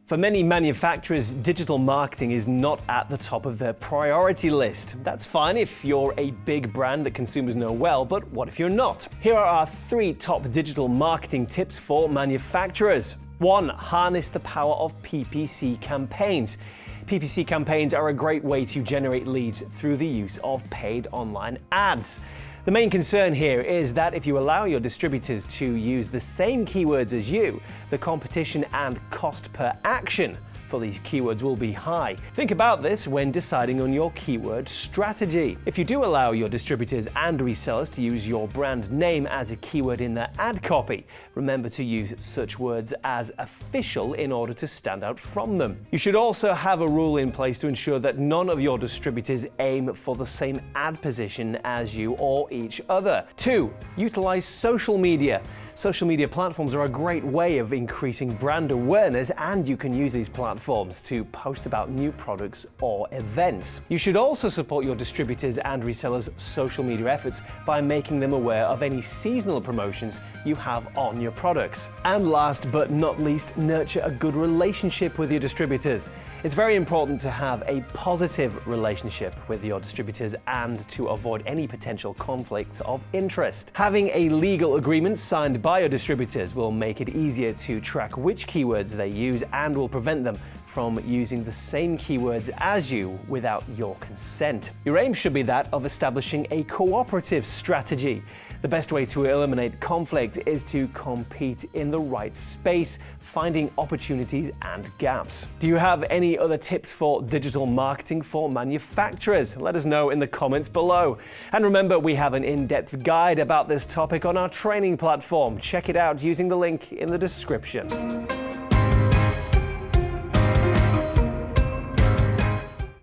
For many manufacturers, digital marketing is not at the top of their priority list. That's fine if you're a big brand that consumers know well, but what if you're not? Here are our 3 top digital marketing tips for manufacturers. 1. Harness the power of PPC campaigns. PPC campaigns are a great way to generate leads through the use of paid online ads. The main concern here is that if you allow your distributors to use the same keywords as you, the competition and cost per action for these keywords will be high. Think about this when deciding on your keyword strategy. If you do allow your distributors and resellers to use your brand name as a keyword in their ad copy, remember to use such words as official in order to stand out from them. You should also have a rule in place to ensure that none of your distributors aim for the same ad position as you or each other. 2. Utilize social media. Social media platforms are a great way of increasing brand awareness, and you can use these platforms to post about new products or events. You should also support your distributors and resellers' social media efforts by making them aware of any seasonal promotions you have on your products. And last but not least, nurture a good relationship with your distributors. It's very important to have a positive relationship with your distributors and to avoid any potential conflicts of interest. Having a legal agreement signed by your distributors will make it easier to track which keywords they use and will prevent them from using the same keywords as you without your consent. Your aim should be that of establishing a cooperative strategy. The best way to eliminate conflict is to compete in the right space, finding opportunities and gaps. Do you have any other tips for digital marketing for manufacturers? Let us know in the comments below. And remember, we have an in-depth guide about this topic on our training platform. Check it out using the link in the description.